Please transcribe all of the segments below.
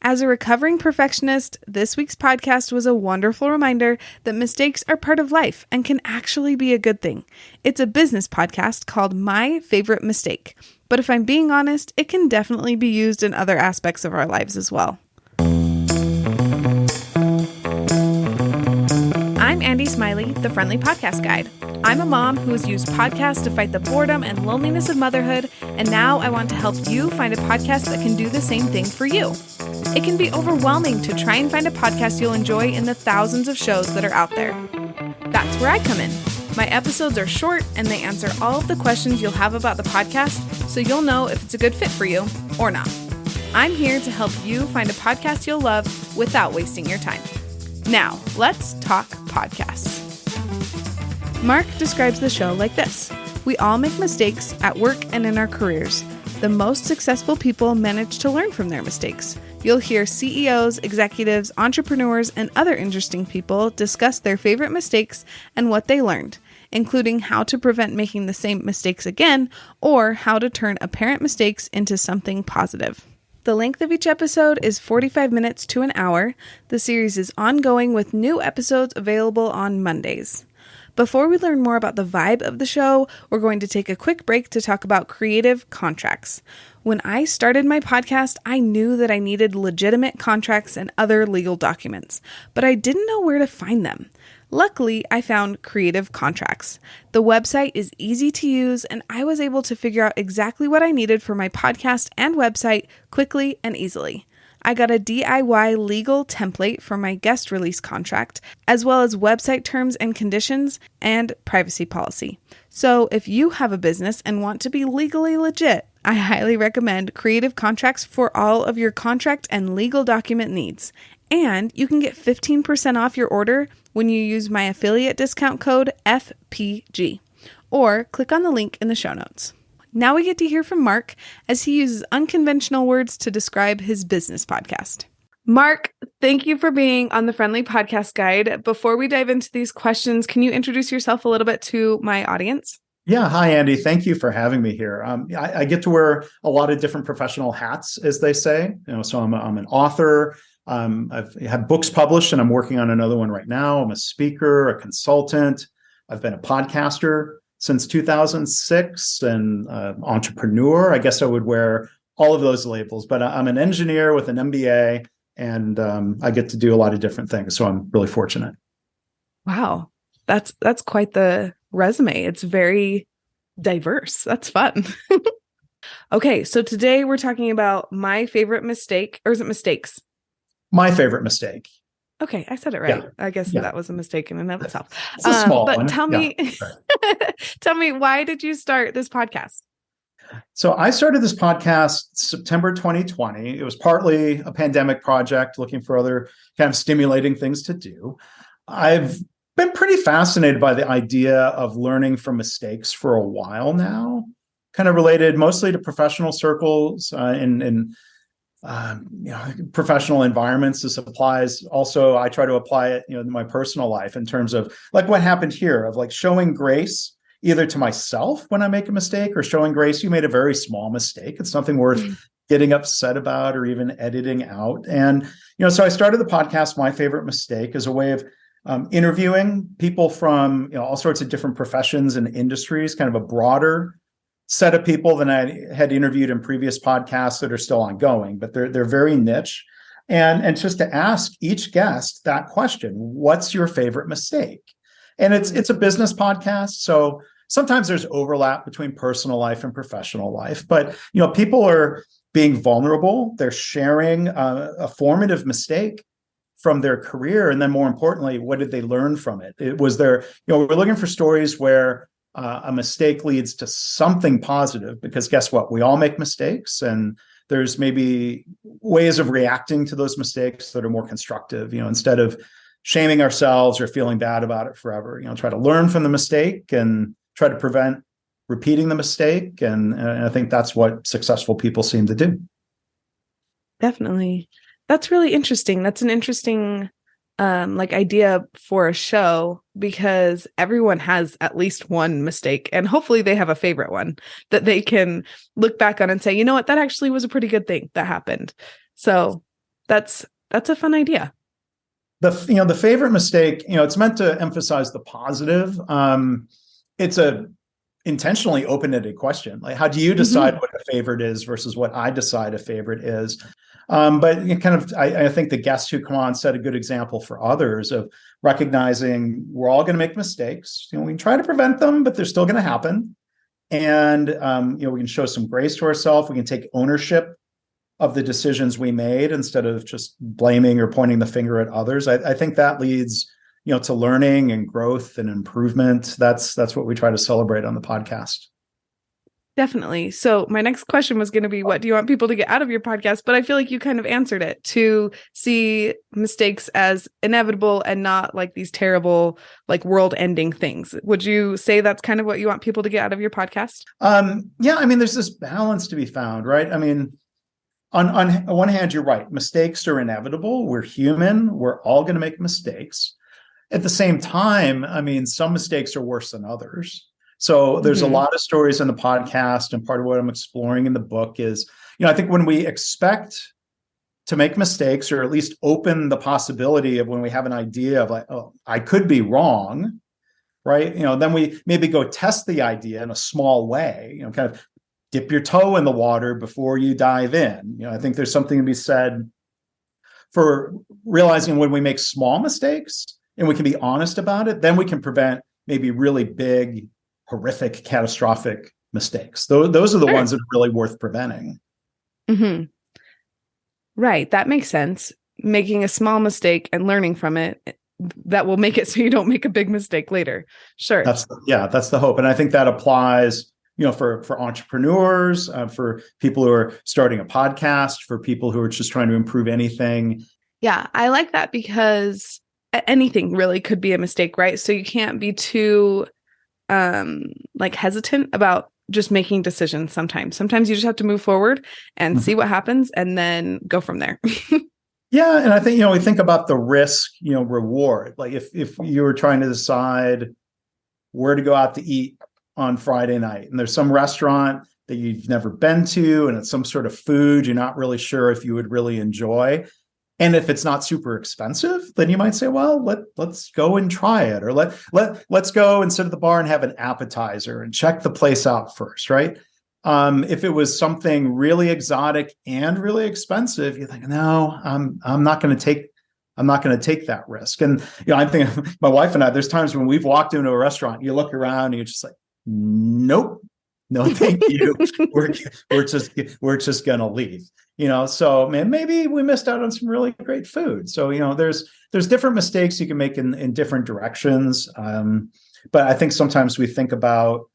As a recovering perfectionist, this week's podcast was a wonderful reminder that mistakes are part of life and can actually be a good thing. It's a business podcast called My Favorite Mistake, but if I'm being honest, it can definitely be used in other aspects of our lives as well. I'm Andy Smiley, the Friendly Podcast Guide. I'm a mom who has used podcasts to fight the boredom and loneliness of motherhood, and now I want to help you find a podcast that can do the same thing for you. It can be overwhelming to try and find a podcast you'll enjoy in the thousands of shows that are out there. That's where I come in. My episodes are short and they answer all of the questions you'll have about the podcast, so you'll know if it's a good fit for you or not. I'm here to help you find a podcast you'll love without wasting your time. Now, let's talk podcasts. Mark describes the show like this. We all make mistakes at work and in our careers. The most successful people manage to learn from their mistakes. You'll hear CEOs, executives, entrepreneurs, and other interesting people discuss their favorite mistakes and what they learned, including how to prevent making the same mistakes again or how to turn apparent mistakes into something positive. The length of each episode is 45 minutes to an hour. The series is ongoing with new episodes available on Mondays. Before we learn more about the vibe of the show, we're going to take a quick break to talk about creative contracts. When I started my podcast, I knew that I needed legitimate contracts and other legal documents, but I didn't know where to find them. Luckily, I found Creative Contracts. The website is easy to use, and I was able to figure out exactly what I needed for my podcast and website quickly and easily. I got a DIY legal template for my guest release contract, as well as website terms and conditions and privacy policy. So if you have a business and want to be legally legit, I highly recommend Creative Contracts for all of your contract and legal document needs. And you can get 15% off your order when you use my affiliate discount code FPG, or click on the link in the show notes. Now we get to hear from Mark as he uses unconventional words to describe his business podcast. Mark, thank you for being on the Friendly Podcast Guide. Before we dive into these questions, can you introduce yourself a little bit to my audience? Yeah. Hi, Andy. Thank you for having me here. I get to wear a lot of different professional hats, as they say. So I'm an author. I've had books published, and I'm working on another one right now. I'm a speaker, a consultant. I've been a podcaster since 2006, and entrepreneur. I guess I would wear all of those labels, but I'm an engineer with an MBA, and I get to do a lot of different things. So I'm really fortunate. Wow. That's quite the resume. It's very diverse. That's fun. Okay. So today we're talking about my favorite mistake, or is it mistakes? My favorite mistake. Okay, I said it right. Yeah. I guess that was a mistake in and of itself. It's a small but one. Tell me, Right. tell me, why did you start this podcast? So I started this podcast September 2020. It was partly a pandemic project, looking for other kind of stimulating things to do. I've been pretty fascinated by the idea of learning from mistakes for a while now, kind of related mostly to professional circles in professional environments. This applies also, I try to apply it, in my personal life in terms of like what happened here, of like showing grace either to myself when I make a mistake, or showing grace, you made a very small mistake. It's nothing worth getting upset about or even editing out. And, so I started the podcast, My Favorite Mistake, as a way of interviewing people from, all sorts of different professions and industries, kind of a broader set of people than I had interviewed in previous podcasts that are still ongoing, but they're very niche. And just to ask each guest that question, what's your favorite mistake? And it's a business podcast, so sometimes there's overlap between personal life and professional life. But people are being vulnerable. They're sharing a formative mistake from their career, and then more importantly, what did they learn from it? It was their, we're looking for stories where a mistake leads to something positive, because guess what? We all make mistakes, and there's maybe ways of reacting to those mistakes that are more constructive, instead of shaming ourselves or feeling bad about it forever. Try to learn from the mistake and try to prevent repeating the mistake. And I think that's what successful people seem to do. Definitely. That's really interesting. That's an interesting idea for a show, because everyone has at least one mistake, and hopefully they have a favorite one that they can look back on and say, you know what, that actually was a pretty good thing that happened. So That's a fun idea. The favorite mistake, it's meant to emphasize the positive. It's a intentionally open-ended question. Like, how do you decide what a favorite is versus what I decide a favorite is? But I think the guests who come on set a good example for others of recognizing we're all going to make mistakes. We can try to prevent them, but they're still going to happen. And we can show some grace to ourselves. We can take ownership of the decisions we made instead of just blaming or pointing the finger at others. I think that leads to learning and growth and improvement. That's what we try to celebrate on the podcast. Definitely. So my next question was going to be, what do you want people to get out of your podcast? But I feel like you kind of answered it, to see mistakes as inevitable and not like these terrible, like world-ending things. Would you say that's kind of what you want people to get out of your podcast? Yeah. I mean, there's this balance to be found, right? I mean, on one hand, you're right. Mistakes are inevitable. We're human. We're all going to make mistakes. At the same time, I mean, some mistakes are worse than others. So there's a lot of stories in the podcast, and part of what I'm exploring in the book is, I think when we expect to make mistakes, or at least open the possibility of when we have an idea of like, oh, I could be wrong, right? Then we maybe go test the idea in a small way, kind of dip your toe in the water before you dive in. I think there's something to be said for realizing when we make small mistakes and we can be honest about it, then we can prevent maybe really big, horrific, catastrophic mistakes. Those are the ones that are really worth preventing. Mm-hmm. Right. That makes sense. Making a small mistake and learning from it, that will make it so you don't make a big mistake later. Sure. That's the hope. And I think that applies, for entrepreneurs, for people who are starting a podcast, for people who are just trying to improve anything. Yeah, I like that, because anything really could be a mistake, right? So you can't be too hesitant about just making decisions. Sometimes you just have to move forward and see what happens and then go from there. Yeah. And I think, we think about the risk, reward. Like if you were trying to decide where to go out to eat on Friday night, and there's some restaurant that you've never been to, and it's some sort of food you're not really sure if you would really enjoy. And if it's not super expensive, then you might say, well, let's go and try it. Or let's go and sit at the bar and have an appetizer and check the place out first, right? If it was something really exotic and really expensive, you think, no, I'm not going to take that risk. And I think my wife and I, there's times when we've walked into a restaurant, you look around and you're just like, nope, no, thank you. we're just going to leave. So maybe we missed out on some really great food. So, there's different mistakes you can make in different directions. But I think sometimes we think about,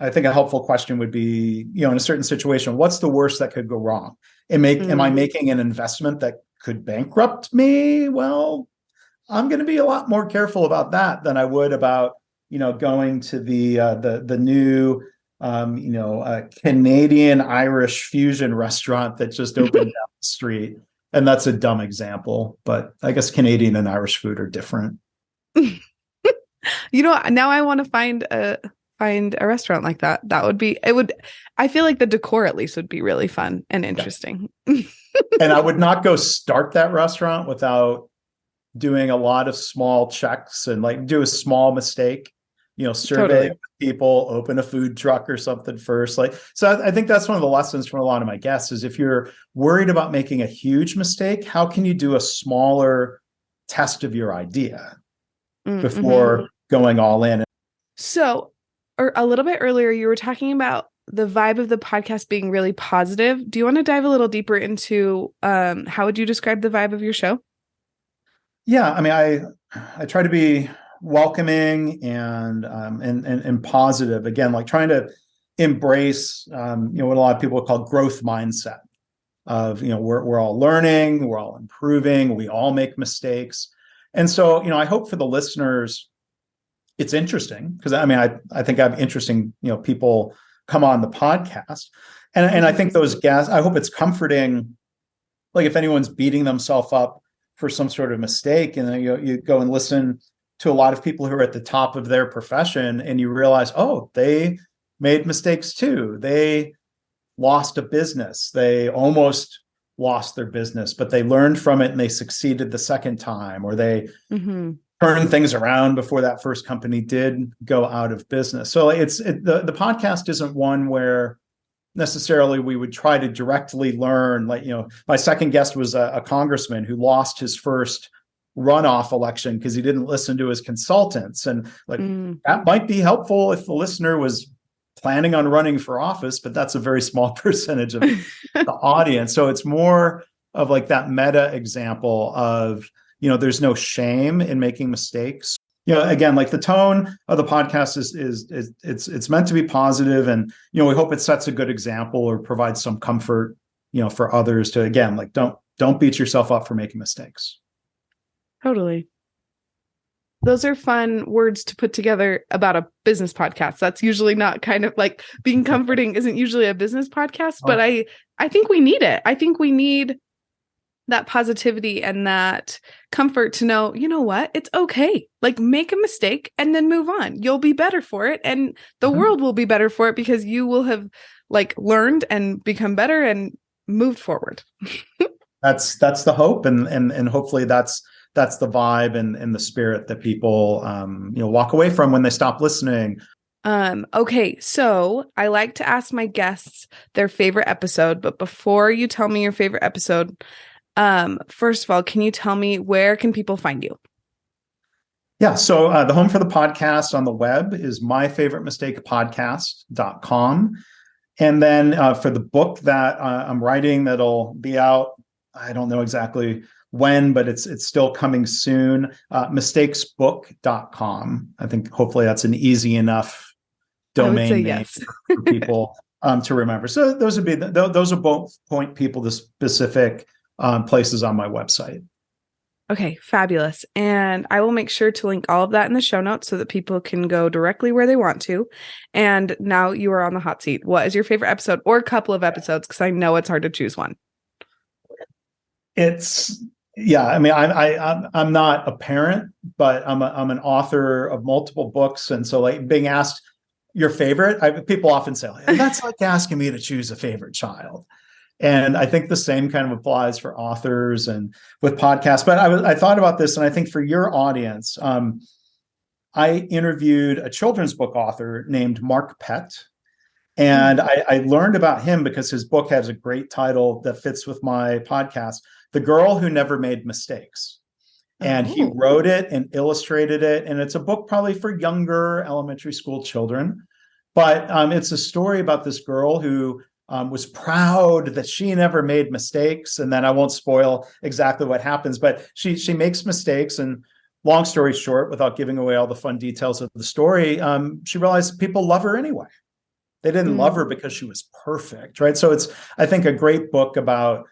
I think a helpful question would be, in a certain situation, what's the worst that could go wrong? Am I making an investment that could bankrupt me? Well, I'm going to be a lot more careful about that than I would about, going to the new Canadian Irish fusion restaurant that just opened down the street. And that's a dumb example, but I guess Canadian and Irish food are different. Now I want to find a restaurant like that. I feel like the decor at least would be really fun and interesting. And I would not go start that restaurant without doing a lot of small checks and do a small mistake. Survey people, open a food truck or something first. So I think that's one of the lessons from a lot of my guests is if you're worried about making a huge mistake, how can you do a smaller test of your idea before going all in? So, or a little bit earlier, you were talking about the vibe of the podcast being really positive. Do you want to dive a little deeper into how would you describe the vibe of your show? Yeah, I mean, I try to be welcoming and positive, again, trying to embrace what a lot of people call growth mindset of we're all learning, we're all improving, we all make mistakes. And so I hope for the listeners it's interesting, because I think I have interesting people come on the podcast, and I think those guests, I hope it's comforting, if anyone's beating themselves up for some sort of mistake, and then you go and listen to a lot of people who are at the top of their profession, and you realize, oh, they made mistakes too. They lost a business. They almost lost their business, but they learned from it and they succeeded the second time, or they turned things around before that first company did go out of business. So the podcast isn't one where necessarily we would try to directly learn. Like, my second guest was a congressman who lost his first runoff election because he didn't listen to his consultants. And that might be helpful if the listener was planning on running for office, but that's a very small percentage of the audience. So it's more of like that meta example of, there's no shame in making mistakes. Again, like the tone of the podcast is it's meant to be positive, and we hope it sets a good example or provides some comfort, for others to, again, like don't beat yourself up for making mistakes. Totally. Those are fun words to put together about a business podcast. That's usually not kind of like being comforting isn't usually a business podcast, but I think we need it. I think we need that positivity and that comfort to know, what, it's okay. Like, make a mistake and then move on. You'll be better for it. And the world will be better for it because you will have like learned and become better and moved forward. That's the hope. And hopefully that's the vibe and the spirit that people, walk away from when they stop listening. Okay. So I like to ask my guests their favorite episode, but before you tell me your favorite episode, first of all, can you tell me where can people find you? Yeah. So the home for the podcast on the web is myfavoritemistakepodcast.com. And then for the book that I'm writing, that'll be out, I don't know exactly when, but it's still coming soon, mistakesbook.com. I think hopefully that's an easy enough domain name yes. for people to remember. So those will both point people to specific places on my website. Okay, fabulous. And I will make sure to link all of that in the show notes so that people can go directly where they want to. And now you are on the hot seat. What is your favorite episode or couple of episodes? Because I know it's hard to choose one. I mean, I'm not a parent, but I'm an author of multiple books. And so like being asked your favorite, people often say, that's like asking me to choose a favorite child. And I think the same kind of applies for authors and with podcasts. But I thought about this, and I think for your audience, I interviewed a children's book author named Mark Pett. And I learned about him because his book has a great title that fits with my podcast, The Girl Who Never Made Mistakes. And he wrote it and illustrated it. And it's a book probably for younger elementary school children. But it's a story about this girl who was proud that she never made mistakes. And then I won't spoil exactly what happens, but she makes mistakes. And long story short, without giving away all the fun details of the story, she realized people love her anyway. They didn't love her because she was perfect, right? So it's, I think, a great book about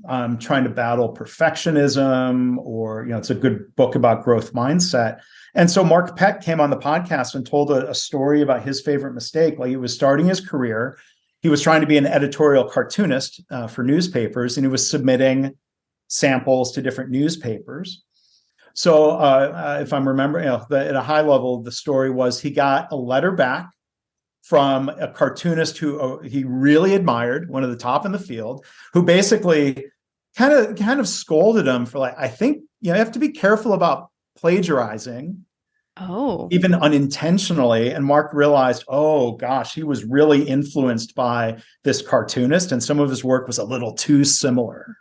trying to battle perfectionism, or, it's a good book about growth mindset. And so Mark Pett came on the podcast and told a story about his favorite mistake. Like, he was starting his career. He was trying to be an editorial cartoonist for newspapers, and he was submitting samples to different newspapers. So if I'm remembering, at a high level, the story was he got a letter back from a cartoonist who he really admired, one of the top in the field, who basically kind of scolded him for, like, I think you have to be careful about plagiarizing. Even unintentionally. And Mark realized, oh gosh, he was really influenced by this cartoonist, and some of his work was a little too similar.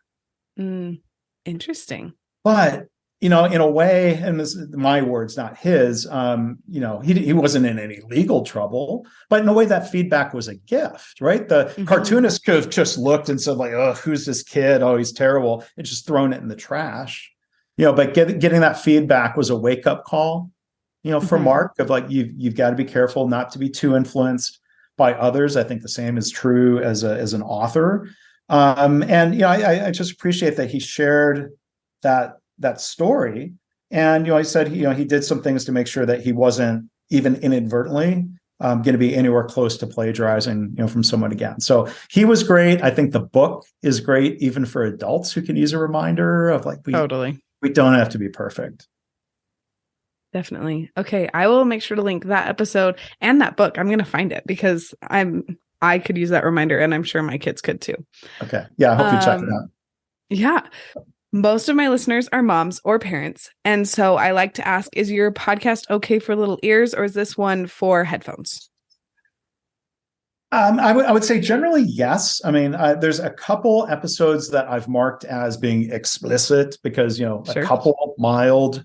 Interesting. But, in a way, and this is my words, not his, he wasn't in any legal trouble, but in a way that feedback was a gift, right? The cartoonist could have just looked and said, like, oh, who's this kid? Oh, he's terrible, and just thrown it in the trash. But getting that feedback was a wake-up call, for Mark, of like, you've got to be careful not to be too influenced by others. I think the same is true as an author. I just appreciate that he shared that story. And, I said, he did some things to make sure that he wasn't even inadvertently going to be anywhere close to plagiarizing, from someone again. So he was great. I think the book is great, even for adults who can use a reminder of, like, we don't have to be perfect. Definitely. Okay. I will make sure to link that episode and that book. I'm going to find it because I could use that reminder, and I'm sure my kids could too. Okay. Yeah. I hope you check it out. Yeah. Most of my listeners are moms or parents. And so I like to ask, is your podcast okay for little ears, or is this one for headphones? I would say generally yes. I mean, there's a couple episodes that I've marked as being explicit because, a Sure. couple mild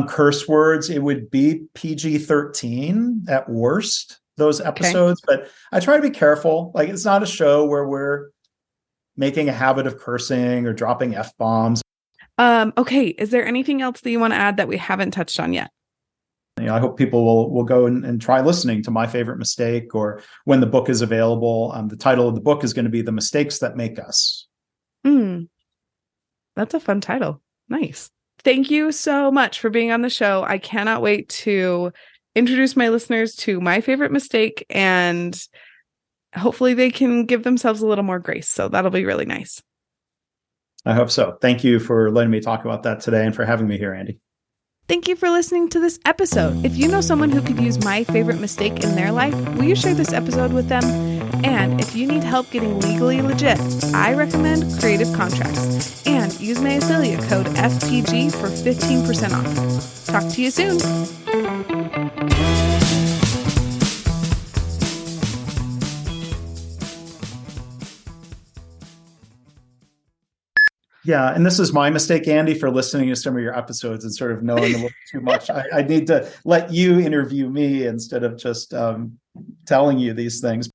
curse words. It would be PG-13 at worst, those Okay. episodes. But I try to be careful. Like, it's not a show where we're making a habit of cursing or dropping F-bombs. Okay. Is there anything else that you want to add that we haven't touched on yet? I hope people will go and try listening to My Favorite Mistake, or when the book is available. The title of the book is going to be The Mistakes That Make Us. That's a fun title. Nice. Thank you so much for being on the show. I cannot wait to introduce my listeners to My Favorite Mistake, and hopefully they can give themselves a little more grace. So that'll be really nice. I hope so. Thank you for letting me talk about that today and for having me here, Andy. Thank you for listening to this episode. If you know someone who could use My Favorite Mistake in their life, will you share this episode with them? And if you need help getting legally legit, I recommend Creative Contracts. And use my affiliate code FPG for 15% off. Talk to you soon. Yeah, and this is my mistake, Andy, for listening to some of your episodes and sort of knowing a little too much. I need to let you interview me instead of just telling you these things.